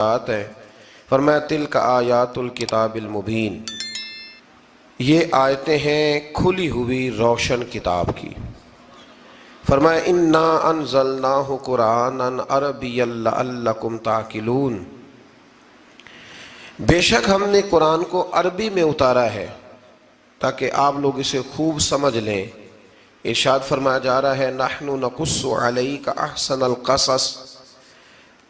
آیات ہے، فرمایا تلک آیات الکتاب المبین، یہ آیتیں ہیں کھلی ہوئی روشن کتاب کی۔ فرمایا انا انزلناہ قرآنا عربیا لعلکم تعقلون، بے شک ہم نے قرآن کو عربی میں اتارا ہے تاکہ آپ لوگ اسے خوب سمجھ لیں۔ ارشاد فرمایا جا رہا ہے نحن نقص علیک احسن القصص،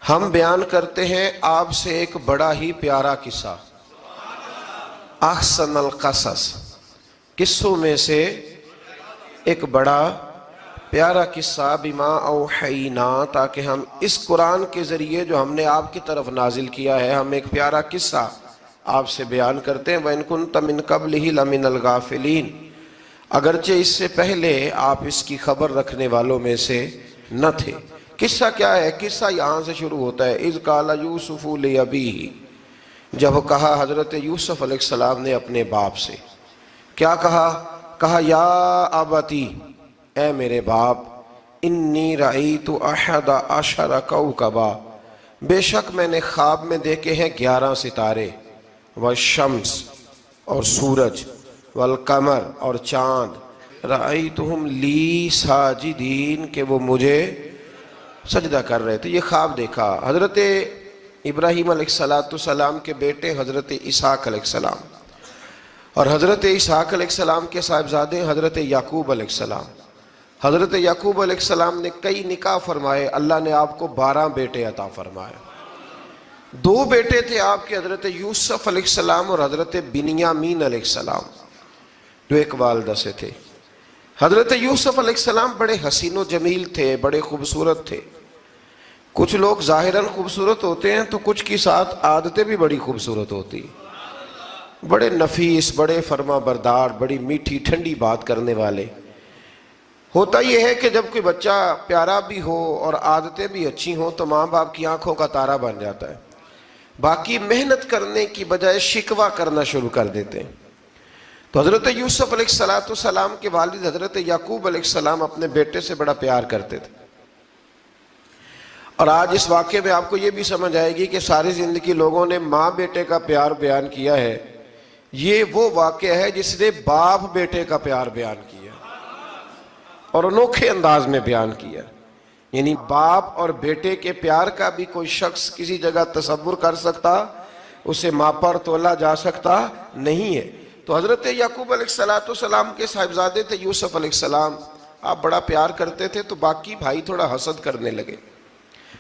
ہم بیان کرتے ہیں آپ سے ایک بڑا ہی پیارا قصہ۔ احسن القصص، قصوں میں سے ایک بڑا پیارا قصہ، بما اوحینا، تاکہ ہم اس قرآن کے ذریعے جو ہم نے آپ کی طرف نازل کیا ہے، ہم ایک پیارا قصہ آپ سے بیان کرتے ہیں۔ وَإِن كُنتَ مِن قَبْلِهِ لَمِنَ الْغَافِلِينَ، اگرچہ اس سے پہلے آپ اس کی خبر رکھنے والوں میں سے نہ تھے۔ قصہ کیا ہے؟ قصہ یہاں سے شروع ہوتا ہے، اذ قال یوسف لأبیہ، جب کہا حضرت یوسف علیہ السلام نے اپنے باپ سے، کیا کہا یا ابتی، اے میرے باپ، انی رأیت احد عشر کوکبا، بے شک میں نے خواب میں دیکھے ہیں 11 ستارے، والشمس اور سورج، والقمر اور چاند، رأیتہم لی ساجدین، کہ وہ مجھے سجدہ کر رہے تھے۔ یہ خواب دیکھا حضرت ابراہیم علیہ السلام کے بیٹے حضرت اسحاق علیہ السلام، اور حضرت اسحاق علیہ السلام کے صاحبزادے حضرت یعقوب علیہ السلام۔ حضرت یعقوب علیہ السلام نے کئی نکاح فرمائے، اللہ نے آپ کو 12 بیٹے عطا فرمائے۔ 2 بیٹے تھے آپ کے، حضرت یوسف علیہ السلام اور حضرت بنیامین علیہ السلام، جو ایک والدہ سے تھے۔ حضرت یوسف علیہ السلام بڑے حسین و جمیل تھے، بڑے خوبصورت تھے۔ کچھ لوگ ظاہراً خوبصورت ہوتے ہیں تو کچھ کی ساتھ عادتیں بھی بڑی خوبصورت ہوتی، بڑے نفیس، بڑے فرما بردار، بڑی میٹھی ٹھنڈی بات کرنے والے۔ ہوتا یہ ہے کہ جب کوئی بچہ پیارا بھی ہو اور عادتیں بھی اچھی ہوں تو ماں باپ کی آنکھوں کا تارا بن جاتا ہے، باقی محنت کرنے کی بجائے شکوہ کرنا شروع کر دیتے ہیں۔ تو حضرت یوسف علیہ السلام کے والد حضرت یعقوب علیہ السلام اپنے بیٹے سے بڑا پیار کرتے تھے۔ اور آج اس واقعے میں آپ کو یہ بھی سمجھ آئے گی کہ ساری زندگی لوگوں نے ماں بیٹے کا پیار بیان کیا ہے، یہ وہ واقعہ ہے جس نے باپ بیٹے کا پیار بیان کیا اور انوکھے انداز میں بیان کیا۔ یعنی باپ اور بیٹے کے پیار کا بھی کوئی شخص کسی جگہ تصور کر سکتا، اسے ماپا اور تولا جا سکتا نہیں ہے۔ تو حضرت یعقوب علیہ السلام کے صاحبزادے تھے یوسف علیہ السلام، آپ بڑا پیار کرتے تھے تو باقی بھائی تھوڑا حسد کرنے لگے،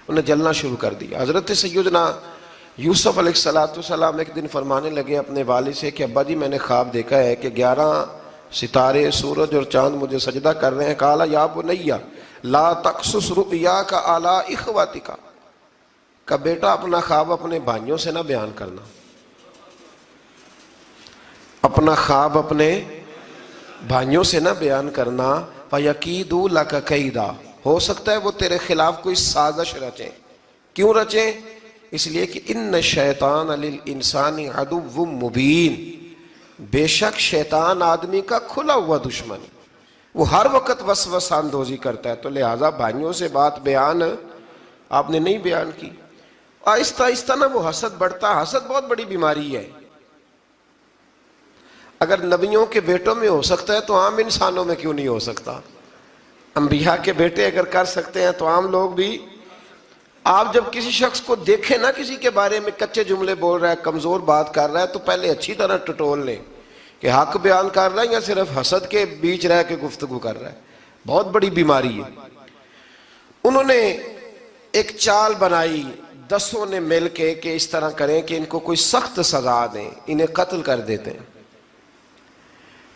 انہیں جلنا شروع کر دیا۔ حضرت سیدنا یوسف علیہ السلام ایک دن فرمانے لگے اپنے والد سے کہ ابا جی میں نے خواب دیکھا ہے کہ 11 ستارے، سورج اور چاند مجھے سجدہ کر رہے ہیں۔ قال یا بنی لا تقصص رؤیاک علی اخوتک، کہ بیٹا اپنا خواب اپنے بھائیوں سے نہ بیان کرنا، اپنا خواب اپنے بھائیوں سے نہ بیان کرنا، فَيَكِيدُوا لَكَ كَيْدًا، ہو سکتا ہے وہ تیرے خلاف کوئی سازش رچیں۔ کیوں رچیں؟ اس لیے کہ ان الشیطان للانسان عدو مبین، بے شک شیطان آدمی کا کھلا ہوا دشمن، وہ ہر وقت وسوسہ اندوزی کرتا ہے، تو لہٰذا بھائیوں سے بات بیان آپ نے نہیں بیان کی۔ آہستہ آہستہ نا وہ حسد بڑھتا، حسد بہت بڑی بیماری ہے۔ اگر نبیوں کے بیٹوں میں ہو سکتا ہے تو عام انسانوں میں کیوں نہیں ہو سکتا؟ انبیاء کے بیٹے اگر کر سکتے ہیں تو عام لوگ بھی۔ آپ جب کسی شخص کو دیکھیں نا کسی کے بارے میں کچے جملے بول رہا ہے، کمزور بات کر رہا ہے، تو پہلے اچھی طرح ٹٹول لیں کہ حق بیان کر رہا ہے یا صرف حسد کے بیچ رہ کے گفتگو کر رہا ہے۔ بہت بڑی بیماری ہے۔ انہوں نے ایک چال بنائی 10 نے مل کے کہ اس طرح کریں کہ ان کو کوئی سخت سزا دیں، انہیں قتل کر دیتے ہیں۔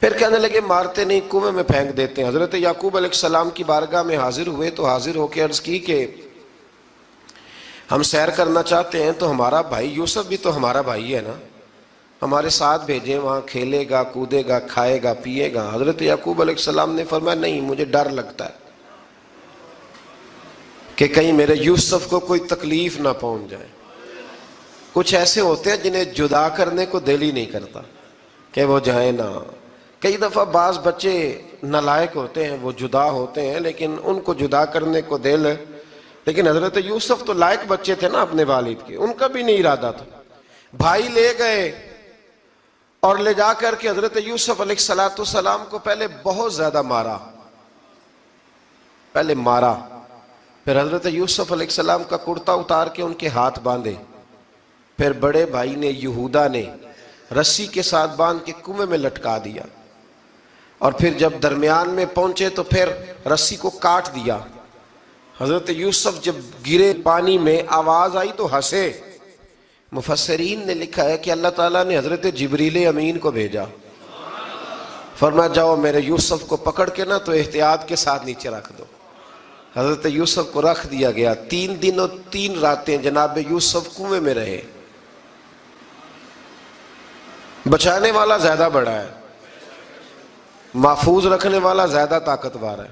پھر کہنے لگے مارتے نہیں، کنویں میں پھینک دیتے ہیں۔ حضرت یعقوب علیہ السلام کی بارگاہ میں حاضر ہوئے تو حاضر ہو کے عرض کی کہ ہم سیر کرنا چاہتے ہیں تو ہمارا بھائی یوسف بھی تو ہمارا بھائی ہے نا، ہمارے ساتھ بھیجیں، وہاں کھیلے گا، کودے گا، کھائے گا، پیے گا۔ حضرت یعقوب علیہ السلام نے فرمایا نہیں، مجھے ڈر لگتا ہے کہ کہیں میرے یوسف کو کوئی تکلیف نہ پہنچ جائے۔ کچھ ایسے ہوتے ہیں جنہیں جدا کرنے کو دل ہی نہیں کرتا کہ وہ جائیں نہ۔ کئی دفعہ بعض بچے نالائق ہوتے ہیں، وہ جدا ہوتے ہیں لیکن ان کو جدا کرنے کو دل لیکن حضرت یوسف تو لائق بچے تھے نا اپنے والد کے، ان کا بھی نہیں ارادہ تھا. بھائی لے گئے اور لے جا کر کے حضرت یوسف علیہ السلام کو پہلے بہت زیادہ مارا. پھر حضرت یوسف علیہ السلام کا کرتا اتار کے ان کے ہاتھ باندھے. پھر بڑے بھائی نے یہودا نے رسی کے ساتھ باندھ کے کنویں میں لٹکا دیا. اور پھر جب درمیان میں پہنچے تو پھر رسی کو کاٹ دیا. حضرت یوسف جب گرے پانی میں آواز آئی تو ہنسے. مفسرین نے لکھا ہے کہ اللہ تعالیٰ نے حضرت جبریل امین کو بھیجا، فرمایا جاؤ میرے یوسف کو پکڑ کے نا تو احتیاط کے ساتھ نیچے رکھ دو. حضرت یوسف کو رکھ دیا گیا. 3 دن اور 3 راتیں جناب یوسف کنویں میں رہے. بچانے والا زیادہ بڑا ہے، محفوظ رکھنے والا زیادہ طاقتور ہے.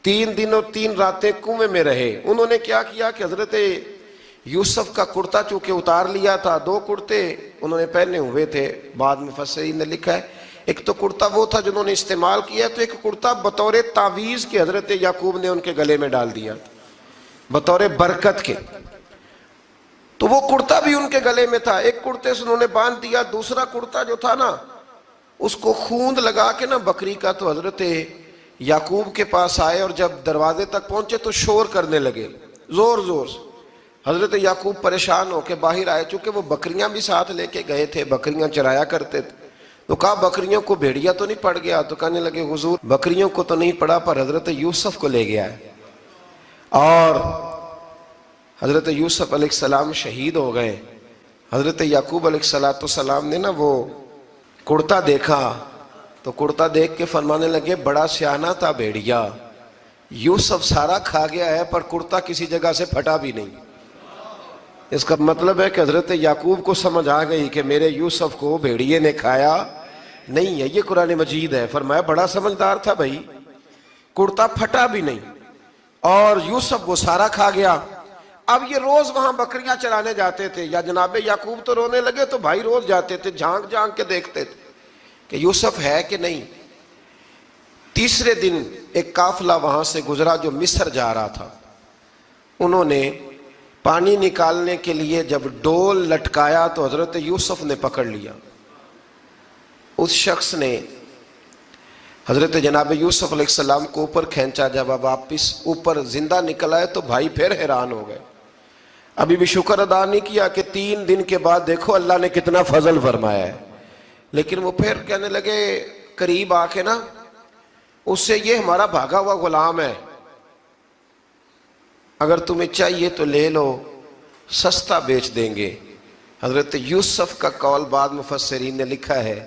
3 دن اور 3 راتیں کنویں میں رہے. انہوں نے کیا کیا کہ حضرت یوسف کا کرتا چونکہ اتار لیا تھا، 2 کرتے انہوں نے پہنے ہوئے تھے. بعد میں مفسرین نے لکھا ہے ایک تو کرتا وہ تھا جنہوں نے استعمال کیا، تو ایک کرتا بطور تعویذ کے حضرت یعقوب نے ان کے گلے میں ڈال دیا بطور برکت کے. تو وہ کرتا بھی ان کے گلے میں تھا. ایک کرتے سے انہوں نے باندھ دیا. دوسرا کرتا جو تھا نا اس کو خوند لگا کے نا بکری کا، تو حضرت یعقوب کے پاس آئے اور جب دروازے تک پہنچے تو شور کرنے لگے زور زور سے. حضرت یعقوب پریشان ہو کے باہر آئے، چونکہ وہ بکریاں بھی ساتھ لے کے گئے تھے، بکریاں چرایا کرتے تھے. تو کہا بکریوں کو بھیڑیا تو نہیں پڑ گیا؟ تو کہنے لگے حضور بکریوں کو تو نہیں پڑا پر حضرت یوسف کو لے گیا ہے. اور حضرت یوسف علیہ السلام شہید ہو گئے. حضرت یعقوب علیہ السلام نے نا وہ کرتا دیکھا تو کرتا دیکھ کے فرمانے لگے بڑا سیانہ تھا بھیڑیا، یوسف سارا کھا گیا ہے پر کرتا کسی جگہ سے پھٹا بھی نہیں. اس کا مطلب ہے کہ حضرت یعقوب کو سمجھ آ گئی کہ میرے یوسف کو بھیڑیے نے کھایا نہیں ہے. یہ قرآن مجید ہے. فرمایا بڑا سمجھدار تھا بھائی، کرتا پھٹا بھی نہیں اور یوسف وہ سارا کھا گیا. اب یہ روز وہاں بکریاں چرانے جاتے تھے. یا جناب یعقوب تو رونے لگے تو بھائی روز جاتے تھے، جھانک جھانک کے دیکھتے تھے کہ یوسف ہے کہ نہیں. تیسرے دن ایک قافلہ وہاں سے گزرا جو مصر جا رہا تھا. انہوں نے پانی نکالنے کے لیے جب ڈول لٹکایا تو حضرت یوسف نے پکڑ لیا. اس شخص نے حضرت جناب یوسف علیہ السلام کو اوپر کھینچا. جب واپس اوپر زندہ نکل آئے تو بھائی پھر حیران ہو گئے. ابھی بھی شکر ادا نہیں کیا کہ 3 دن کے بعد دیکھو اللہ نے کتنا فضل فرمایا ہے. لیکن وہ پھر کہنے لگے قریب آ کے نا اس سے یہ ہمارا بھاگا ہوا غلام ہے، اگر تمہیں چاہیے تو لے لو، سستا بیچ دیں گے. حضرت یوسف کا قول بعد مفسرین نے لکھا ہے،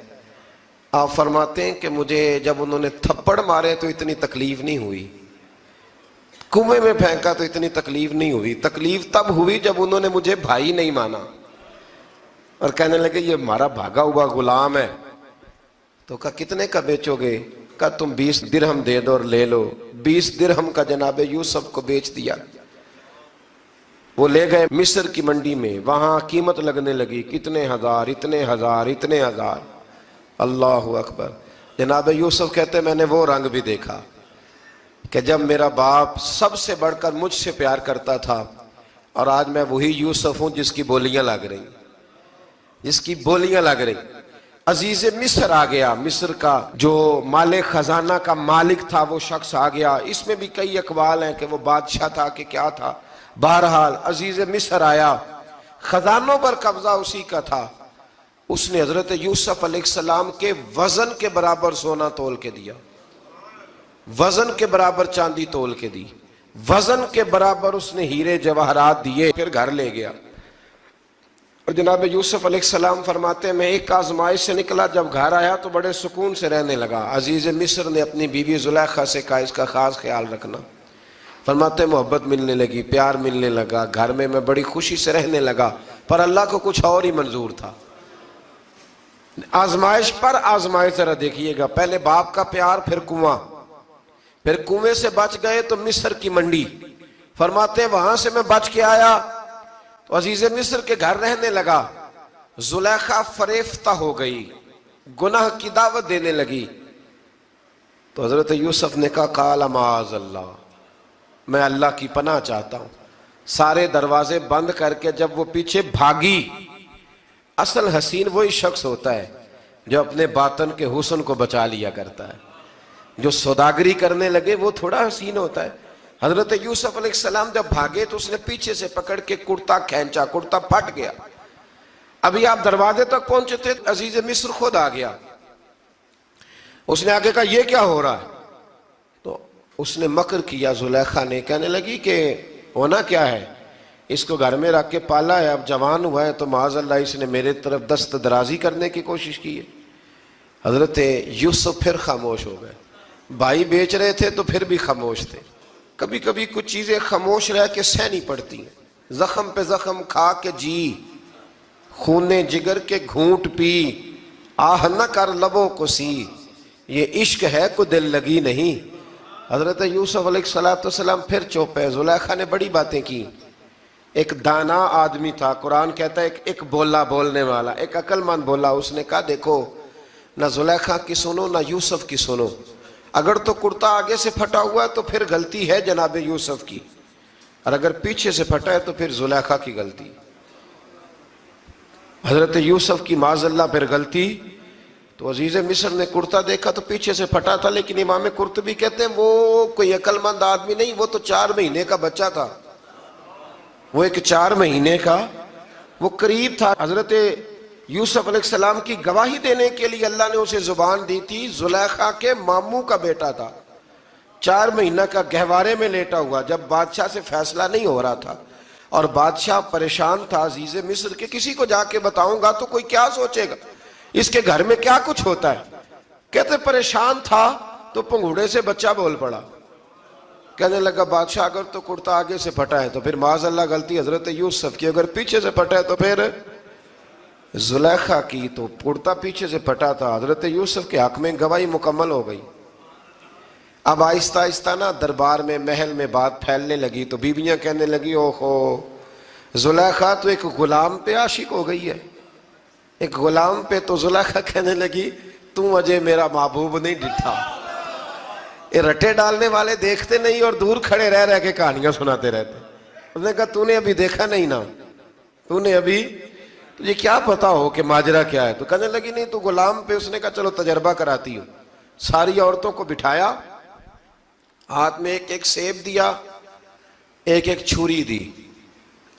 آپ فرماتے ہیں کہ مجھے جب انہوں نے تھپڑ مارے تو اتنی تکلیف نہیں ہوئی، کنویں میں پھینکا تو اتنی تکلیف نہیں ہوئی. تکلیف تب ہوئی جب انہوں نے مجھے بھائی نہیں مانا اور کہنے لگے یہ ہمارا بھاگا ہوا غلام ہے. تو کہا کتنے کا بیچو گے؟ کہا تم 20 درہم دے دو اور لے لو. 20 درہم کا جناب یوسف کو بیچ دیا. وہ لے گئے مصر کی منڈی میں، وہاں قیمت لگنے لگی کتنے ہزار، اتنے ہزار، اتنے ہزار. اللہ اکبر. جناب یوسف کہتے میں نے وہ رنگ بھی دیکھا کہ جب میرا باپ سب سے بڑھ کر مجھ سے پیار کرتا تھا اور آج میں وہی یوسف ہوں جس کی بولیاں لگ رہی، جس کی بولیاں لگ رہی. عزیز مصر آ گیا. مصر کا جو مال خزانہ کا مالک تھا وہ شخص آ گیا. اس میں بھی کئی اقوال ہیں کہ وہ بادشاہ تھا کہ کیا تھا. بہرحال عزیز مصر آیا، خزانوں پر قبضہ اسی کا تھا. اس نے حضرت یوسف علیہ السلام کے وزن کے برابر سونا تول کے دیا، وزن کے برابر چاندی تول کے دی، وزن کے برابر اس نے ہیرے جواہرات دیے. پھر گھر لے گیا. اور جناب یوسف علیہ السلام فرماتے ہیں میں ایک آزمائش سے نکلا، جب گھر آیا تو بڑے سکون سے رہنے لگا. عزیز مصر نے اپنی بیوی زلیخا سے کہا اس کا خاص خیال رکھنا. فرماتے ہیں محبت ملنے لگی، پیار ملنے لگا، گھر میں بڑی خوشی سے رہنے لگا. پر اللہ کو کچھ اور ہی منظور تھا. آزمائش پر آزمائش ذرا دیکھیے گا. پہلے باپ کا پیار، پھر کنواں، پھر کنویں سے بچ گئے تو مصر کی منڈی. فرماتے ہیں وہاں سے میں بچ کے آیا تو عزیز مصر کے گھر رہنے لگا. زلیخا فریفتہ ہو گئی، گناہ کی دعوت دینے لگی. تو حضرت یوسف نے کہا قال معاذ اللہ، میں اللہ کی پناہ چاہتا ہوں. سارے دروازے بند کر کے جب وہ پیچھے بھاگی، اصل حسین وہی شخص ہوتا ہے جو اپنے باطن کے حسن کو بچا لیا کرتا ہے. جو سوداگری کرنے لگے وہ تھوڑا حسین ہوتا ہے. حضرت یوسف علیہ السلام جب بھاگے تو اس نے پیچھے سے پکڑ کے کرتا کھینچا، کرتا پھٹ گیا. ابھی آپ دروازے تک پہنچے تھے، عزیز مصر خود آ گیا. اس نے آگے کہا یہ کیا ہو رہا ہے؟ تو اس نے مکر کیا، زلیخا نے، کہنے لگی کہ ہونا کیا ہے، اس کو گھر میں رکھ کے پالا ہے، اب جوان ہوا ہے تو معاذ اللہ اس نے میرے طرف دست درازی کرنے کی کوشش کی ہے. حضرت یوسف پھر خاموش ہو گئے. بھائی بیچ رہے تھے تو پھر بھی خاموش تھے. کبھی کبھی کچھ چیزیں خاموش رہ کے سہنی پڑتی ہیں. زخم پہ زخم کھا کے جی، خون جگر کے گھونٹ پی، آہ نہ کر لبوں کو سی، یہ عشق ہے کو دل لگی نہیں. حضرت یوسف علیہ السلام پھر چپ ہے. زلیخا نے بڑی باتیں کی. ایک دانا آدمی تھا، قرآن کہتا ہے ایک بولا بولنے والا، ایک عقل مند بولا. اس نے کہا دیکھو، نہ زلیخا کی سنو نہ یوسف کی سنو. اگر تو کرتا آگے سے پھٹا ہوا ہے تو پھر غلطی ہے جناب یوسف کی، اور اگر پیچھے سے پھٹا ہے تو پھر زلیخا کی غلطی. حضرت یوسف کی معاذ اللہ پھر غلطی. تو عزیز مصر نے کرتا دیکھا تو پیچھے سے پھٹا تھا، لیکن امام قرطبی کہتے ہیں وہ کوئی عقل مند آدمی نہیں، وہ تو 4 مہینے کا بچہ تھا. وہ ایک 4 مہینے کا وہ قریب تھا. حضرت یوسف علیہ السلام کی گواہی دینے کے لیے اللہ نے اسے زبان دی تھی. زلیخا کے ماموں کا بیٹا تھا، 4 مہینہ کا گہوارے میں لیٹا ہوا. جب بادشاہ سے فیصلہ نہیں ہو رہا تھا اور بادشاہ پریشان تھا عزیز مصر کہ کسی کو جا کے بتاؤں گا تو کوئی کیا سوچے گا، اس کے گھر میں کیا کچھ ہوتا ہے. کہتے پریشان تھا تو پنگوڑے سے بچہ بول پڑا. کہنے لگا بادشاہ اگر تو کرتا آگے سے پھٹا ہے تو پھر معاذ اللہ غلطی حضرت یوسف کی، اگر پیچھے سے پھٹا ہے تو پھر زلیخا کی. تو کرتا پیچھے سے پھٹا تھا. حضرت یوسف کے حق میں گواہی مکمل ہو گئی. اب آہستہ آہستہ نا دربار میں محل میں بات پھیلنے لگی. تو بیویاں کہنے لگی اوہو، زلیخا تو ایک غلام پہ عاشق ہو گئی ہے، ایک غلام پہ. تو زلیخا کہنے لگی تم اجے میرا محبوب نہیں ڈٹھا. یہ رٹے ڈالنے والے دیکھتے نہیں اور دور کھڑے رہ کے کہانیاں سناتے رہتے. اس نے کہا تو نے ابھی دیکھا نہیں نا، تو نے ابھی، تجھے کیا پتا ہو کہ ماجرا کیا ہے. تو کہنے لگی نہیں تو غلام پہ. اس نے کہا چلو تجربہ کراتی ہوں. ساری عورتوں کو بٹھایا، ہاتھ میں ایک ایک سیب دیا، ایک ایک چھری دی،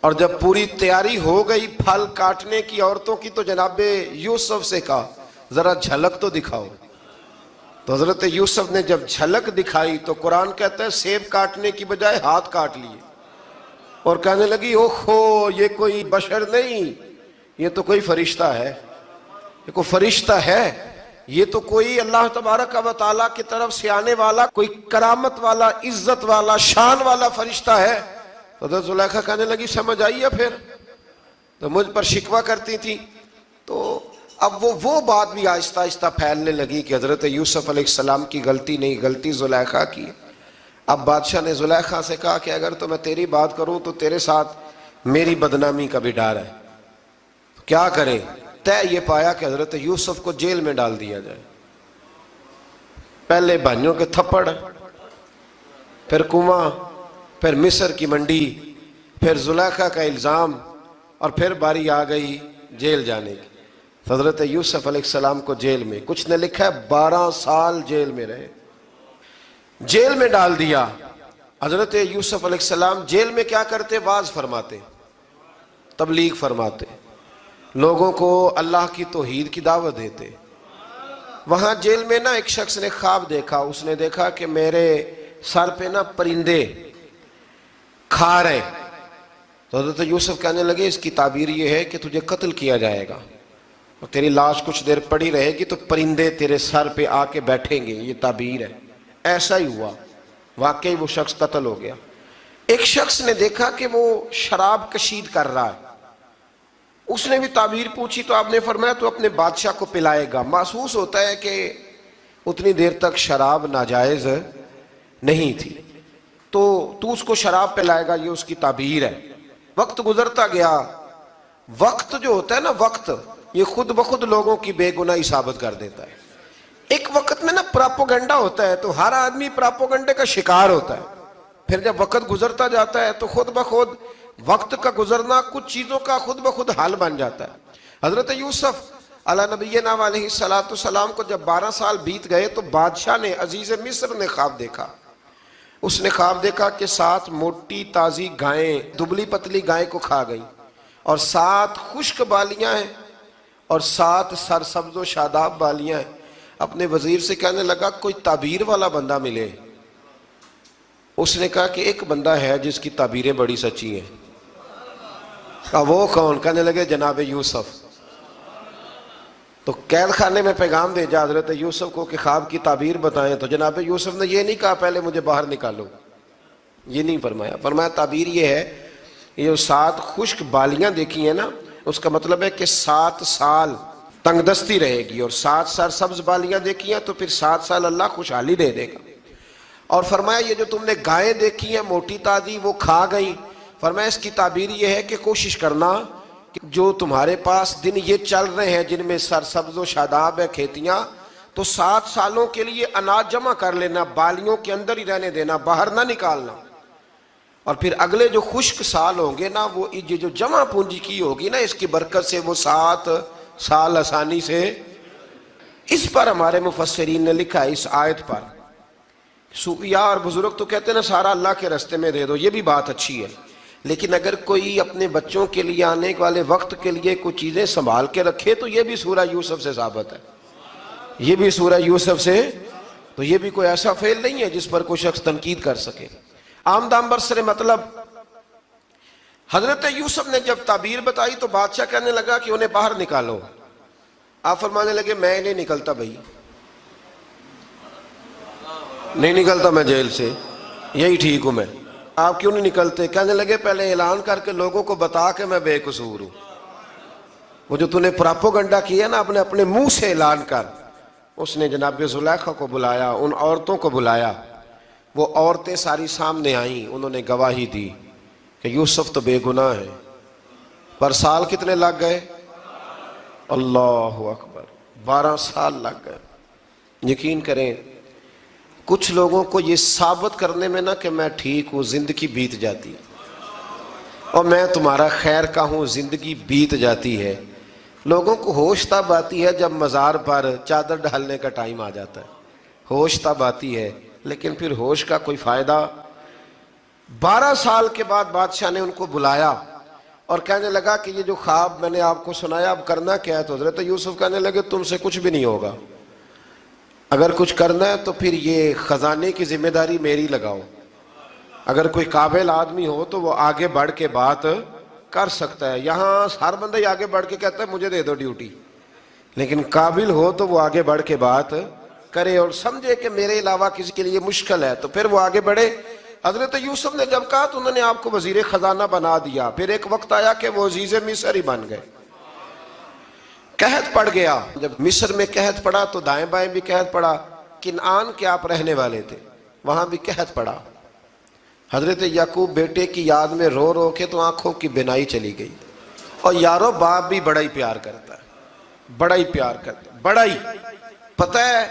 اور جب پوری تیاری ہو گئی پھل کاٹنے کی عورتوں کی تو جناب یوسف سے کہا ذرا جھلک تو دکھاؤ. تو حضرت یوسف نے جب جھلک دکھائی تو قرآن کہتا ہے سیب کاٹنے کی بجائے ہاتھ کاٹ لیے، اور کہنے لگی اوہو یہ کوئی بشر نہیں، یہ تو کوئی فرشتہ ہے، یہ کوئی فرشتہ ہے، یہ تو کوئی اللہ تبارک و تعالیٰ کی طرف سے آنے والا کوئی کرامت والا، عزت والا، شان والا فرشتہ ہے. حضرت زلیخا کہنے لگی سمجھ آئی ہے پھر تو مجھ پر شکوہ کرتی تھی. تو اب وہ بات بھی آہستہ آہستہ پھیلنے لگی کہ حضرت یوسف علیہ السلام کی غلطی نہیں، غلطی زلیخا کی. اب بادشاہ نے زلیخا سے کہا کہ اگر تو میں تیری بات کروں تو تیرے ساتھ میری بدنامی کا بھی ڈر ہے، کیا کریں؟ طے یہ پایا کہ حضرت یوسف کو جیل میں ڈال دیا جائے. پہلے بھائیوں کے تھپڑ، پھر کنواں، پھر مصر کی منڈی، پھر زلیخا کا الزام، اور پھر باری آ گئی جیل جانے کی. حضرت یوسف علیہ السلام کو جیل میں، کچھ نے لکھا ہے 12 سال جیل میں رہے، جیل میں ڈال دیا. حضرت یوسف علیہ السلام جیل میں کیا کرتے؟ واعظ فرماتے، تبلیغ فرماتے، لوگوں کو اللہ کی توحید کی دعوت دیتے. وہاں جیل میں نا ایک شخص نے خواب دیکھا. اس نے دیکھا کہ میرے سر پہ نا پرندے کھا رہے. تو حضرت یوسف کہنے لگے اس کی تعبیر یہ ہے کہ تجھے قتل کیا جائے گا اور تیری لاش کچھ دیر پڑی رہے گی تو پرندے تیرے سر پہ آ کے بیٹھیں گے، یہ تعبیر ہے. ایسا ہی ہوا، واقعی وہ شخص قتل ہو گیا. ایک شخص نے دیکھا کہ وہ شراب کشید کر رہا ہے. اس نے بھی تعبیر پوچھی تو آپ نے فرمایا تو اپنے بادشاہ کو پلائے گا. محسوس ہوتا ہے کہ اتنی دیر تک شراب ناجائز نہیں تھی، تو اس کو شراب پلائے گا، یہ اس کی تعبیر ہے. وقت گزرتا گیا. وقت جو ہوتا ہے نا، وقت یہ خود بخود لوگوں کی بے گناہی ثابت کر دیتا ہے. ایک وقت میں نا پراپوگنڈا ہوتا ہے تو ہر آدمی پراپوگنڈے کا شکار ہوتا ہے. پھر جب وقت گزرتا جاتا ہے تو خود بخود وقت کا گزرنا کچھ چیزوں کا خود بخود حال بن جاتا ہے۔ حضرت یوسف علیہ نبینا علیہ السلام کو جب 12 سال بیت گئے تو بادشاہ نے، عزیز مصر نے خواب دیکھا۔ اس نے خواب دیکھا کہ 7 موٹی تازی گائیں دبلی پتلی گائیں کو کھا گئی، اور 7 خشک بالیاں ہیں اور 7 سرسبز و شاداب بالیاں ہیں۔ اپنے وزیر سے کہنے لگا کوئی تعبیر والا بندہ ملے۔ اس نے کہا کہ ایک بندہ ہے جس کی تعبیریں بڑی سچی ہیں۔ کہا وہ کون؟ کہنے لگے جناب یوسف۔ تو قید خانے میں پیغام بھیجا حضرت یوسف کو کہ خواب کی تعبیر بتائیں، تو جناب یوسف نے یہ نہیں کہا پہلے مجھے باہر نکالو، یہ نہیں فرمایا۔ فرمایا تعبیر یہ ہے، یہ جو 7 خشک بالیاں دیکھی ہیں نا، اس کا مطلب ہے کہ 7 سال تنگ دستی رہے گی، اور 7 سرسبز بالیاں دیکھی ہیں تو پھر 7 سال اللہ خوشحالی دے دے گا۔ اور فرمایا یہ جو تم نے گائیں دیکھی ہیں موٹی تازی وہ کھا گئی، فرمایا اس کی تعبیر یہ ہے کہ کوشش کرنا کہ جو تمہارے پاس دن یہ چل رہے ہیں جن میں سرسبز و شاداب ہے کھیتیاں، تو 7 سالوں کے لیے اناج جمع کر لینا، بالیوں کے اندر ہی رہنے دینا، باہر نہ نکالنا، اور پھر اگلے جو خشک سال ہوں گے نا، وہ یہ جو جمع پونجی کی ہوگی نا، اس کی برکت سے وہ 7 سال آسانی سے۔ اس پر ہمارے مفسرین نے لکھا ہے، اس آیت پر صوفیاء اور بزرگ تو کہتے ہیں نا سارا اللہ کے راستے میں دے دو، یہ بھی بات اچھی ہے، لیکن اگر کوئی اپنے بچوں کے لیے آنے والے وقت کے لیے کچھ چیزیں سنبھال کے رکھے تو یہ بھی سورہ یوسف سے ثابت ہے، یہ بھی سورہ یوسف سے، تو یہ بھی کوئی ایسا فعل نہیں ہے جس پر کوئی شخص تنقید کر سکے۔ آمدام برسر مطلب حضرت یوسف نے جب تعبیر بتائی تو بادشاہ کہنے لگا کہ انہیں باہر نکالو۔ آپ فرمانے لگے میں نہیں نکلتا بھائی، نہیں نکلتا میں جیل سے، یہی ٹھیک ہوں میں۔ آپ کیوں نہیں نکلتے؟ کہنے لگے پہلے اعلان کر کے لوگوں کو بتا کہ میں بے قصور ہوں۔ وہ جو تو نے پراپوگنڈا کیا نا اپنے منہ سے اعلان کر۔ اس نے جناب زلیخا کو بلایا، ان عورتوں کو بلایا، وہ عورتیں ساری سامنے آئیں، انہوں نے گواہی دی کہ یوسف تو بے گناہ ہے۔ پر سال کتنے لگ گئے؟ اللہ اکبر، 12 سال لگ گئے۔ یقین کریں کچھ لوگوں کو یہ ثابت کرنے میں نا کہ میں ٹھیک ہوں زندگی بیت جاتی ہے، اور میں تمہارا خیر کا ہوں زندگی بیت جاتی ہے۔ لوگوں کو ہوش تب آتی ہے جب مزار پر چادر ڈالنے کا ٹائم آ جاتا ہے، ہوش تب آتی ہے، لیکن پھر ہوش کا کوئی فائدہ۔ 12 سال کے بعد بادشاہ نے ان کو بلایا اور کہنے لگا کہ یہ جو خواب میں نے آپ کو سنایا اب کرنا کیا ہے؟ تو حضرت یوسف کہنے لگے تم سے کچھ بھی نہیں ہوگا، اگر کچھ کرنا ہے تو پھر یہ خزانے کی ذمہ داری میری لگاؤ۔ اگر کوئی قابل آدمی ہو تو وہ آگے بڑھ کے بات کر سکتا ہے، یہاں ہر بندہ ہی آگے بڑھ کے کہتا ہے مجھے دے دو ڈیوٹی، لیکن قابل ہو تو وہ آگے بڑھ کے بات کرے اور سمجھے کہ میرے علاوہ کسی کے لیے مشکل ہے تو پھر وہ آگے بڑھے۔ حضرت یوسف نے جب کہا تو انہوں نے آپ کو وزیر خزانہ بنا دیا، پھر ایک وقت آیا کہ وہ عزیز مصر ہی بن گئے۔ قحط پڑ گیا، جب مصر میں قحط پڑا تو دائیں بائیں بھی قحط پڑا، کنعان کے آپ رہنے والے تھے وہاں بھی قحط پڑا۔ حضرت یعقوب بیٹے کی یاد میں رو رو کے تو آنکھوں کی بینائی چلی گئی۔ اور یارو باپ بھی بڑا ہی پیار کرتا ہے، بڑا ہی پیار کرتا ہے، بڑا ہی، پتہ ہے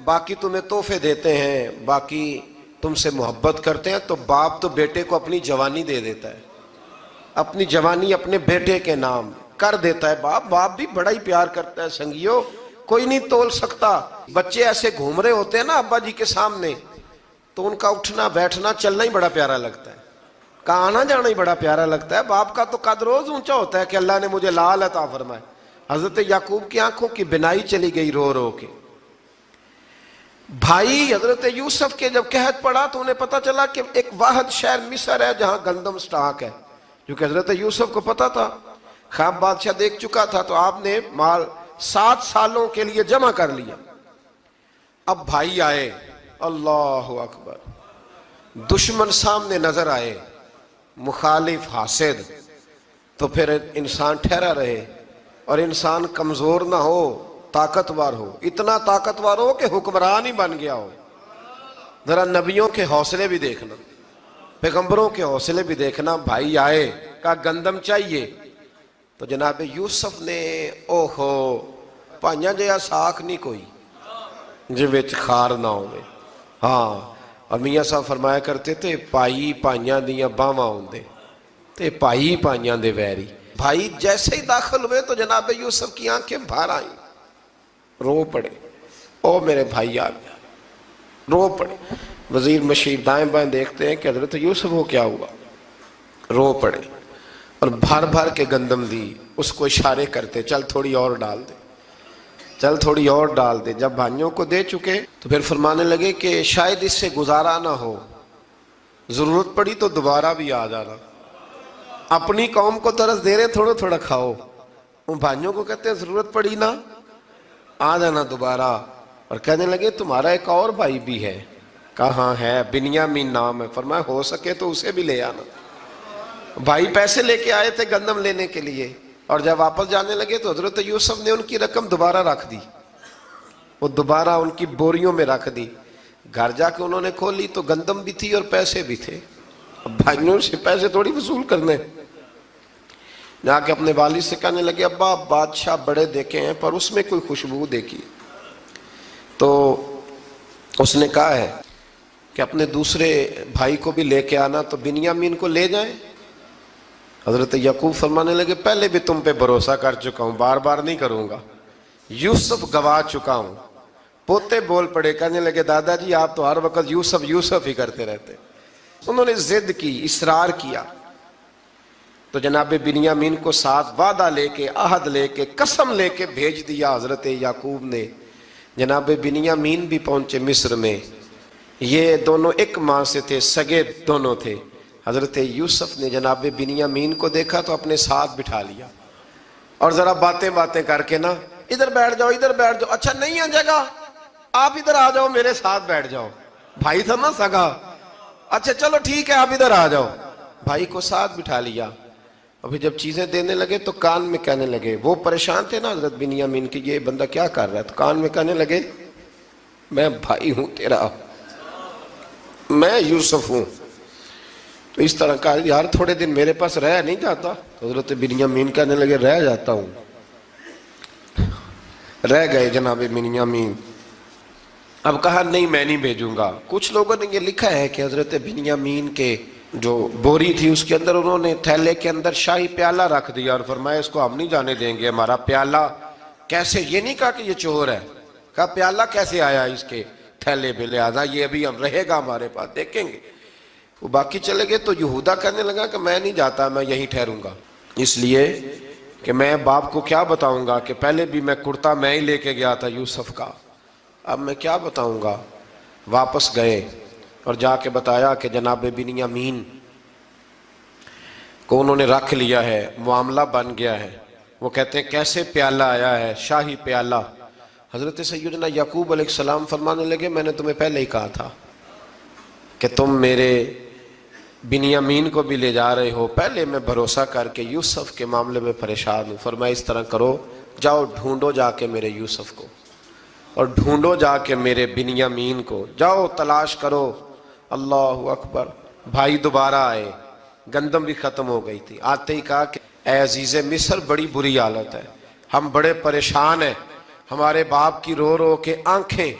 باقی تمہیں تحفے دیتے ہیں، باقی تم سے محبت کرتے ہیں، تو باپ تو بیٹے کو اپنی جوانی دے دیتا ہے، اپنی جوانی اپنے بیٹے کے نام کر دیتا ہے۔ باپ بھی بڑا ہی پیار کرتا ہے سنگیو، کوئی نہیں تول سکتا۔ بچے ایسے گھوم رہے ہوتے ہیں نا ابا جی کے سامنے تو ان کا اٹھنا بیٹھنا چلنا ہی بڑا پیارا لگتا ہے، کا آنا جانا ہی بڑا پیارا لگتا ہے۔ باپ کا تو قد روز اونچا ہوتا ہے کہ اللہ نے مجھے لال عطا فرمائے۔ حضرت یعقوب کی آنکھوں کی بینائی چلی گئی رو رو کے۔ بھائی حضرت یوسف کے جب قحط پڑا تو انہیں پتا چلا کہ ایک واحد شہر مصر ہے جہاں گندم سٹاک ہے، کیونکہ حضرت یوسف کو پتا تھا، خواب بادشاہ دیکھ چکا تھا، تو آپ نے مال 7 سالوں کے لیے جمع کر لیا۔ اب بھائی آئے، اللہ اکبر، دشمن سامنے نظر آئے، مخالف حاسد، تو پھر انسان ٹھہرا رہے اور انسان کمزور نہ ہو، طاقتور ہو، اتنا طاقتور ہو کہ حکمران ہی بن گیا ہو۔ ذرا نبیوں کے حوصلے بھی دیکھنا، پیغمبروں کے حوصلے بھی دیکھنا۔ بھائی آئے، کہا گندم چاہیے، تو جناب یوسف نے اوہو پائیاں جیا ساکھ نہیں کوئی جی وچ خار نہ ہوئے، ہاں اور میاں صاحب فرمایا کرتے تھے پائی پائیاں دیاں باواں ہوندے تے پائی پائیاں دے ویری. بھائی جیسے ہی داخل ہوئے تو جناب یوسف کی آنکھیں بھر آئیں, رو پڑے, او میرے بھائی آ گیا, رو پڑے. وزیر مشیر دائیں بائیں دیکھتے ہیں کہ حضرت یوسف کو کیا ہوا, رو پڑے اور بھر بھر کے گندم دی, اس کو اشارے کرتے چل تھوڑی اور ڈال دے, چل تھوڑی اور ڈال دے. جب بھائیوں کو دے چکے تو پھر فرمانے لگے کہ شاید اس سے گزارا نہ ہو, ضرورت پڑی تو دوبارہ بھی آ جانا. اپنی قوم کو ترس دے رہے تھوڑا تھوڑا کھاؤ, ان بھائیوں کو کہتے ہیں ضرورت پڑی نا آ جانا دوبارہ. اور کہنے لگے تمہارا ایک اور بھائی بھی ہے. کہاں ہے؟ بنیامین نام ہے. فرمایا ہو سکے تو اسے بھی لے آنا. بھائی پیسے لے کے آئے تھے گندم لینے کے لیے, اور جب واپس جانے لگے تو حضرت یوسف نے ان کی رقم دوبارہ رکھ دی, وہ دوبارہ ان کی بوریوں میں رکھ دی. گھر جا کے انہوں نے کھولی تو گندم بھی تھی اور پیسے بھی تھے. اب بھائیوں سے پیسے تھوڑی وصول کرنے, جا کے اپنے والد سے کہنے لگے ابا بادشاہ بڑے دیکھے ہیں پر اس میں کوئی خوشبو دیکھی. تو اس نے کہا ہے کہ اپنے دوسرے بھائی کو بھی لے کے آنا, تو بنیامین کو لے جائیں. حضرت یعقوب فرمانے لگے پہلے بھی تم پہ بھروسہ کر چکا ہوں, بار بار نہیں کروں گا, یوسف گوا چکا ہوں. پوتے بول پڑے, کہنے لگے دادا جی آپ تو ہر وقت یوسف یوسف ہی کرتے رہتے. انہوں نے ضد کی, اصرار کیا, تو جناب بنیامین کو ساتھ وعدہ لے کے, عہد لے کے, قسم لے کے بھیج دیا حضرت یعقوب نے. جناب بنیامین بھی پہنچے مصر میں. یہ دونوں ایک ماں سے تھے, سگے دونوں تھے. حضرت یوسف نے جناب بنیامین کو دیکھا تو اپنے ساتھ بٹھا لیا, اور ذرا باتیں باتیں کر کے نا ادھر بیٹھ جاؤ ادھر بیٹھ جاؤ, اچھا نہیں ہے جگہ آپ ادھر آ جاؤ میرے ساتھ بیٹھ جاؤ. بھائی تھا نا سگا, اچھا چلو ٹھیک ہے آپ ادھر آ جاؤ. بھائی کو ساتھ بٹھا لیا. ابھی جب چیزیں دینے لگے تو کان میں کہنے لگے, وہ پریشان تھے نا حضرت بنیامین کی یہ بندہ کیا کر رہا ہے, تو کان میں کہنے لگے میں بھائی ہوں تیرا, میں یوسف ہوں. تو اس طرح کہا یار تھوڑے دن میرے پاس رہ نہیں جاتا. تو حضرت بنیامین کہنے لگے رہ جاتا ہوں. رہ گئے جناب بنیامین. اب کہا نہیں میں نہیں بھیجوں گا. کچھ لوگوں نے یہ لکھا ہے کہ حضرت بنیامین کے جو بوری تھی اس کے اندر انہوں نے تھیلے کے اندر شاہی پیالہ رکھ دیا اور فرمایا اس کو ہم نہیں جانے دیں گے, ہمارا پیالہ کیسے, یہ نہیں کہا کہ یہ چور ہے, کہا پیالہ کیسے آیا اس کے تھیلے پہ, لہذا یہ ابھی ہم رہے گا ہمارے پاس, دیکھیں گے. وہ باقی چلے گئے تو یہودا کہنے لگا کہ میں نہیں جاتا, میں یہیں ٹھہروں گا, اس لیے کہ میں باپ کو کیا بتاؤں گا کہ پہلے بھی میں کرتا میں ہی لے کے گیا تھا یوسف کا, اب میں کیا بتاؤں گا. واپس گئے اور جا کے بتایا کہ جناب بنیامین کو انہوں نے رکھ لیا ہے, معاملہ بن گیا ہے. وہ کہتے ہیں کیسے پیالہ آیا ہے, شاہی پیالہ. حضرت سیدنا یعقوب علیہ السلام فرمانے لگے میں نے تمہیں پہلے ہی کہا تھا کہ تم میرے بنیامین کو بھی لے جا رہے ہو, پہلے میں بھروسہ کر کے یوسف کے معاملے میں پریشان ہوں. فرمایا اس طرح کرو, جاؤ ڈھونڈو جا کے میرے یوسف کو, اور ڈھونڈو جا کے میرے بنیامین کو, جاؤ تلاش کرو. اللہ اکبر. بھائی دوبارہ آئے, گندم بھی ختم ہو گئی تھی. آتے ہی کہا کہ اے عزیز مصر بڑی بری حالت ہے, ہم بڑے پریشان ہیں, ہمارے باپ کی رو رو کے آنکھیں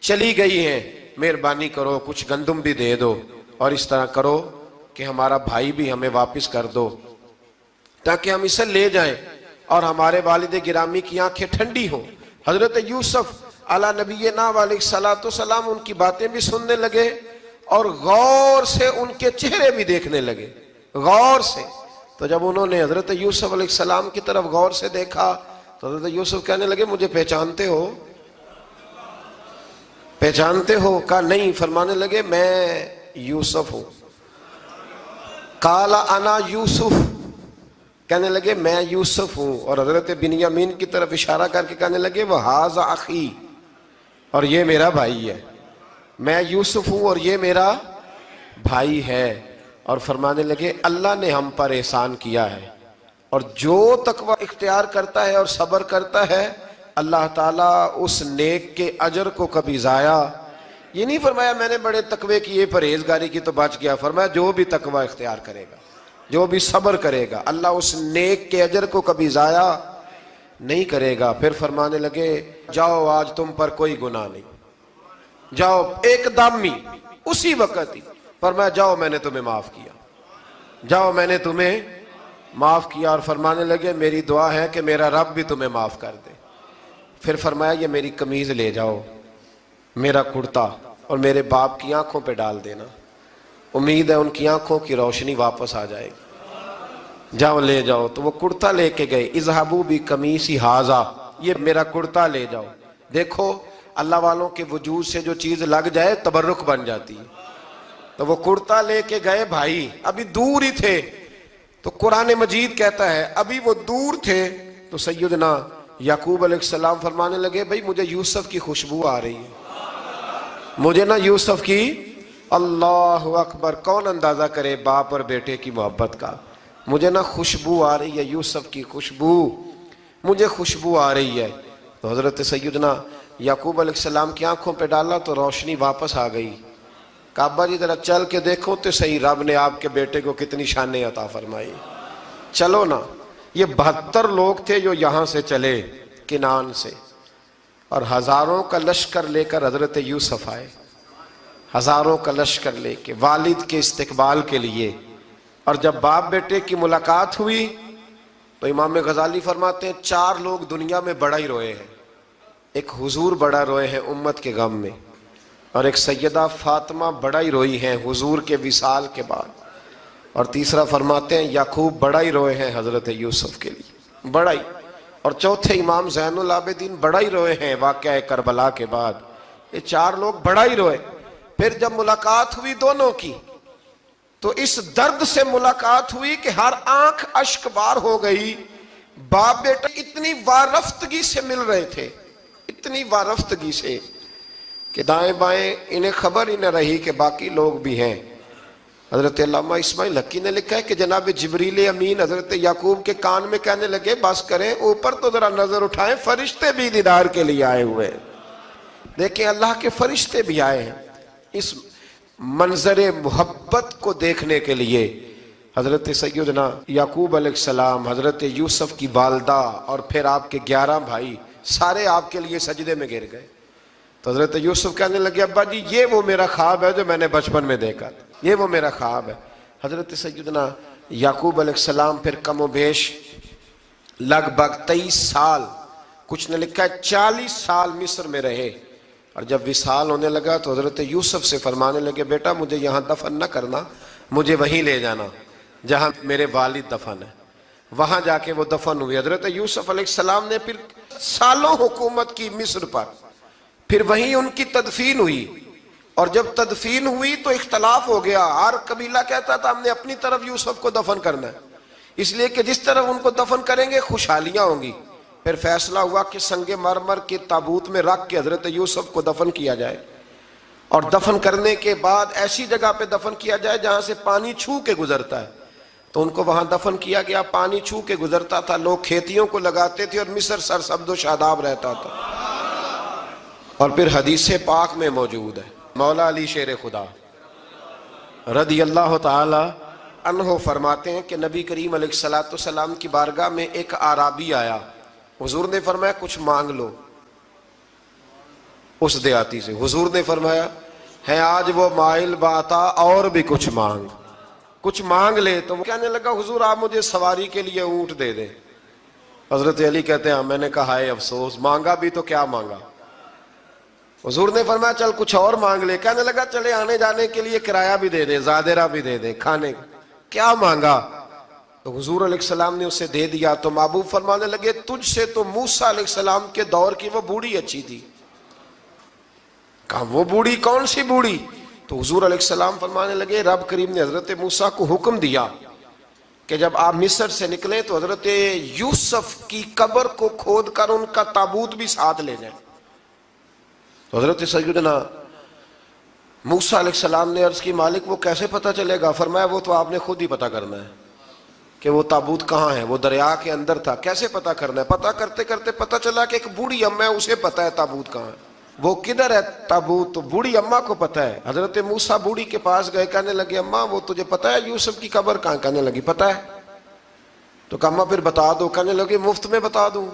چلی گئی ہیں, مہربانی کرو کچھ گندم بھی دے دو, اور اس طرح کرو کہ ہمارا بھائی بھی ہمیں واپس کر دو تاکہ ہم اسے لے جائیں اور ہمارے والد گرامی کی آنکھیں ٹھنڈی ہوں. حضرت یوسف علی نبینا علیہ الصلوۃ والسلام ان کی باتیں بھی سننے لگے اور غور سے ان کے چہرے بھی دیکھنے لگے, غور سے. تو جب انہوں نے حضرت یوسف علیہ السلام کی طرف غور سے دیکھا تو حضرت یوسف کہنے لگے مجھے پہچانتے ہو, پہچانتے ہو؟ کہا نہیں. فرمانے لگے میں یوسف ہوں. قال انا یوسف, کہنے لگے میں یوسف ہوں. اور حضرت بنیامین کی طرف اشارہ کر کے کہنے لگے وہذا اخی, اور یہ میرا بھائی ہے. میں یوسف ہوں اور یہ میرا بھائی ہے. اور فرمانے لگے اللہ نے ہم پر احسان کیا ہے, اور جو تقوی اختیار کرتا ہے اور صبر کرتا ہے اللہ تعالیٰ اس نیک کے اجر کو کبھی ضائع. یہ نہیں فرمایا میں نے بڑے تقوی کیے پرہیزگاری کی تو بچ گیا, فرمایا جو بھی تقوی اختیار کرے گا, جو بھی صبر کرے گا, اللہ اس نیک کے اجر کو کبھی ضائع نہیں کرے گا. پھر فرمانے لگے جاؤ آج تم پر کوئی گناہ نہیں, جاؤ ایک دم ہی اسی وقت ہی فرمایا جاؤ میں نے تمہیں معاف کیا، جاؤ میں نے تمہیں معاف کیا۔ اور فرمانے لگے میری دعا ہے کہ میرا رب بھی تمہیں معاف کر دے۔ پھر فرمایا یہ میری قمیض لے جاؤ، میرا کرتا، اور میرے باپ کی آنکھوں پہ ڈال دینا، امید ہے ان کی آنکھوں کی روشنی واپس آ جائے گی، جاؤ لے جاؤ۔ تو وہ کرتا لے کے گئے، اذهبوا بقمیصی ھذا، یہ میرا کرتا لے جاؤ۔ دیکھو اللہ والوں کے وجود سے جو چیز لگ جائے تبرک بن جاتی ہے۔ تو وہ کرتا لے کے گئے بھائی، ابھی دور ہی تھے، تو قرآن مجید کہتا ہے ابھی وہ دور تھے تو سیدنا یعقوب علیہ السلام فرمانے لگے بھئی مجھے یوسف کی خوشبو آ رہی ہے، مجھے نا یوسف کی، اللہ اکبر، کون اندازہ کرے باپ اور بیٹے کی محبت کا، مجھے نا خوشبو آ رہی ہے، یوسف کی خوشبو، مجھے خوشبو آ رہی ہے۔ تو حضرت سیدنا یعقوب علیہ السلام کی آنکھوں پہ ڈالا تو روشنی واپس آ گئی۔ کعبہ جی ذرا چل کے دیکھو تو صحیح رب نے آپ کے بیٹے کو کتنی شانیں عطا فرمائی۔ چلو نا، یہ 72 لوگ تھے جو یہاں سے چلے کنعان سے، اور ہزاروں کا لشکر لے کر حضرت یوسف آئے، ہزاروں کا لشکر لے کے والد کے استقبال کے لیے۔ اور جب باپ بیٹے کی ملاقات ہوئی تو امام غزالی فرماتے ہیں 4 لوگ دنیا میں بڑا ہی روئے ہیں، ایک حضور بڑا روئے ہیں امت کے غم میں، اور ایک سیدہ فاطمہ بڑا ہی روئی ہیں حضور کے وصال کے بعد، اور تیسرا فرماتے ہیں یعقوب بڑا ہی روئے ہیں حضرت یوسف کے لیے، بڑا ہی، اور چوتھے امام زین العابدین بڑا ہی روئے ہیں واقعہ کربلا کے بعد۔ یہ 4 لوگ بڑا ہی روئے۔ پھر جب ملاقات ہوئی دونوں کی تو اس درد سے ملاقات ہوئی کہ ہر آنکھ اشک بار ہو گئی۔ باپ بیٹا اتنی وارفتگی سے مل رہے تھے، اتنی وارفتگی سے کہ دائیں بائیں انہیں خبر ہی نہ رہی کہ باقی لوگ بھی ہیں۔ حضرت علامہ اسماعیل حقی نے لکھا ہے کہ جناب جبریل امین حضرت یعقوب کے کان میں کہنے لگے بس کریں، اوپر تو ذرا نظر اٹھائیں، فرشتے بھی دیدار کے لیے آئے ہوئے ہیں۔ دیکھیں اللہ کے فرشتے بھی آئے ہیں اس منظر محبت کو دیکھنے کے لیے۔ حضرت سیدنا یعقوب علیہ السلام، حضرت یوسف کی والدہ، اور پھر آپ کے 11 بھائی سارے آپ کے لیے سجدے میں گر گئے۔ تو حضرت یوسف کہنے لگے ابا جی یہ وہ میرا خواب ہے جو میں نے بچپن میں دیکھا، یہ وہ میرا خواب ہے۔ حضرت سیدنا یعقوب علیہ السلام پھر کم و بیش لگ بھگ 23 سال، کچھ نے لکھا ہے 40 سال مصر میں رہے، اور جب وصال ہونے لگا تو حضرت یوسف سے فرمانے لگے بیٹا مجھے یہاں دفن نہ کرنا، مجھے وہیں لے جانا جہاں میرے والد دفن ہے۔ وہاں جا کے وہ دفن ہوئے۔ حضرت یوسف علیہ السلام نے پھر سالوں حکومت کی مصر پر، پھر وہیں ان کی تدفین ہوئی، اور جب تدفین ہوئی تو اختلاف ہو گیا، ہر قبیلہ کہتا تھا ہم نے اپنی طرف یوسف کو دفن کرنا ہے، اس لیے کہ جس طرف ان کو دفن کریں گے خوشحالیاں ہوں گی۔ پھر فیصلہ ہوا کہ سنگ مرمر کے تابوت میں رکھ کے حضرت یوسف کو دفن کیا جائے، اور دفن کرنے کے بعد ایسی جگہ پہ دفن کیا جائے جہاں سے پانی چھو کے گزرتا ہے۔ تو ان کو وہاں دفن کیا گیا، پانی چھو کے گزرتا تھا، لوگ کھیتیوں کو لگاتے تھے، اور مصر سرسبز و شاداب رہتا تھا۔ اور پھر حدیث پاک میں موجود ہے، مولا علی شیر خدا رضی اللہ تعالی عنہ فرماتے ہیں کہ نبی کریم علیہ السلام کی بارگاہ میں ایک اعرابی آیا، حضور نے فرمایا کچھ مانگ لو اس دیہاتی سے۔ حضور نے فرمایا ہے آج وہ مائل باتا، اور بھی کچھ مانگ لے۔ تو وہ کہنے لگا حضور آپ مجھے سواری کے لیے اونٹ دے دیں۔ حضرت علی کہتے ہیں میں نے کہا ہے افسوس، مانگا بھی تو کیا مانگا۔ حضور نے فرمایا چل کچھ اور مانگ لے۔ کہنے لگا چلے آنے جانے کے لیے کرایہ بھی دے دیں، زادرہ بھی دے دیں، کھانے کیا مانگا؟ تو حضور علیہ السلام نے اسے دے دیا۔ تو محبوب فرمانے لگے تجھ سے تو موسیٰ علیہ السلام کے دور کی وہ بوڑھی اچھی تھی۔ کہا وہ بوڑھی کون سی بوڑھی؟ تو حضور علیہ السلام فرمانے لگے رب کریم نے حضرت موسیٰ کو حکم دیا کہ جب آپ مصر سے نکلیں تو حضرت یوسف کی قبر کو کھود کر ان کا تابوت بھی ساتھ لے جائیں۔ تو حضرت سیدنا موسیٰ علیہ السلام نے عرض کی مالک وہ کیسے پتہ چلے گا؟ فرمایا وہ تو آپ نے خود ہی پتہ کرنا ہے کہ وہ تابوت کہاں ہے، وہ دریا کے اندر تھا، کیسے پتہ کرنا ہے؟ پتہ کرتے کرتے پتہ چلا کہ ایک بوڑھی اماں ہے، اسے پتہ ہے تابوت کہاں ہے، وہ کدھر ہے تابوت، تو بوڑھی اماں کو پتہ ہے۔ حضرت موسیٰ بوڑھی کے پاس گئے، کہنے لگے اماں وہ تجھے پتہ ہے یوسف کی قبر کہاں؟ کہنے لگی پتہ ہے۔ تو کہا اماں پھر بتا دو۔ کہنے لگی مفت میں بتا دوں،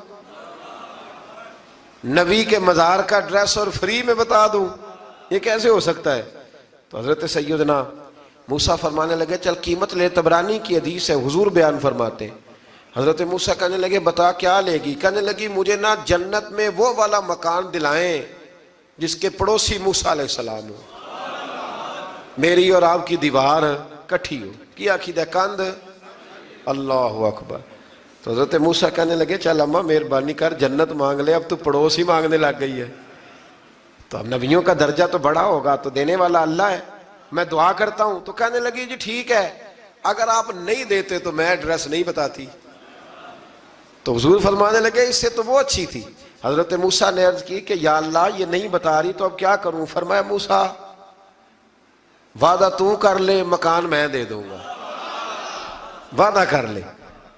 نبی کے مزار کا ڈریس اور فری میں بتا دوں، یہ کیسے ہو سکتا ہے؟ تو تو حضرت سیدنا موسیٰ فرمانے لگے چل قیمت لے، طبرانی کی حدیث ہے، حضور بیان فرماتے ہیں۔ حضرت موسیٰ کہنے لگے بتا کیا لے گی؟ کہنے لگی مجھے نہ جنت میں وہ والا مکان دلائیں جس کے پڑوسی موسیٰ علیہ السلام ہو، میری اور آپ کی دیوار کٹھی ہو، کیا عقیدہ کند؟ اللہ اکبر۔ تو حضرت موسیٰ کہنے لگے چل اماں مہربانی کر جنت مانگ لے، اب تو پڑوس ہی مانگنے لگ گئی ہے، تو اب نبیوں کا درجہ تو بڑا ہوگا، تو دینے والا اللہ ہے، میں دعا کرتا ہوں۔ تو کہنے لگی جی ٹھیک ہے، اگر آپ نہیں دیتے تو میں ایڈریس نہیں بتاتی۔ تو حضور فرمانے لگے اس سے تو وہ اچھی تھی۔ حضرت موسیٰ نے عرض کی کہ یا اللہ یہ نہیں بتا رہی تو اب کیا کروں؟ فرمایا موسیٰ وعدہ تو کر لے، مکان میں دے دوں گا، وعدہ کر لے۔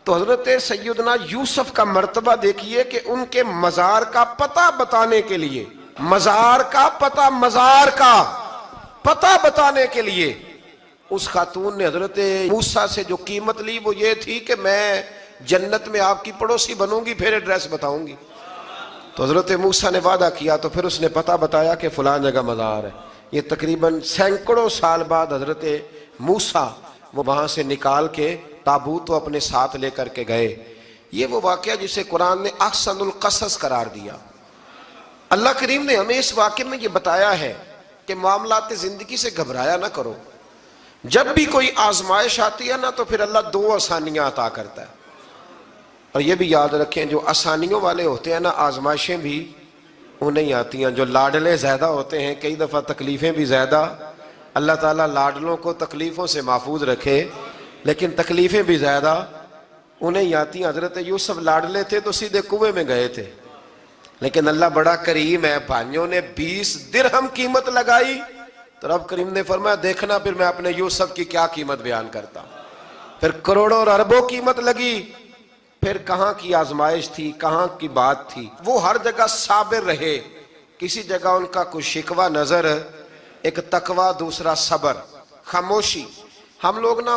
تو حضرت سیدنا یوسف کا مرتبہ دیکھیے کہ ان کے مزار کا پتہ بتانے کے لیے، مزار کا پتہ بتانے کے لیے اس خاتون نے حضرت موسیٰ سے جو قیمت لی وہ یہ تھی کہ میں جنت میں آپ کی پڑوسی بنوں گی، پھر ایڈریس بتاؤں گی۔ تو حضرت موسیٰ نے وعدہ کیا، تو پھر اس نے پتہ بتایا کہ فلان جگہ مزار ہے۔ یہ تقریباً سینکڑوں سال بعد حضرت موسیٰ وہ وہاں سے نکال کے تابوت اپنے ساتھ لے کر کے گئے۔ یہ وہ واقعہ جسے قرآن نے احسن القصص قرار دیا۔ اللہ کریم نے ہمیں اس واقعے میں یہ بتایا ہے کہ معاملات زندگی سے گھبرایا نہ کرو، جب بھی کوئی آزمائش آتی ہے نا تو پھر اللہ دو آسانیاں عطا کرتا ہے، اور یہ بھی یاد رکھیں جو آسانیوں والے ہوتے ہیں نا آزمائشیں بھی انہیں آتی ہیں، جو لاڈلے زیادہ ہوتے ہیں کئی دفعہ تکلیفیں بھی زیادہ۔ اللہ تعالیٰ لاڈلوں کو تکلیفوں سے محفوظ رکھے، لیکن تکلیفیں بھی زیادہ انہیں آتی ہیں۔ حضرت یوسف لاڈلے تھے تو سیدھے کنویں میں گئے تھے، لیکن اللہ بڑا کریم ہے، بھائیوں نے 20 درہم قیمت لگائی تو رب کریم نے فرمایا دیکھنا پھر میں اپنے یوسف کی کیا قیمت بیان کرتا ہوں۔ پھر کروڑوں اور اربوں قیمت لگی، پھر کہاں کی آزمائش تھی، کہاں کی بات تھی، وہ ہر جگہ صابر رہے، کسی جگہ ان کا کوئی شکوہ نظر، ایک تقوی دوسرا صبر، خاموشی۔ ہم لوگ نا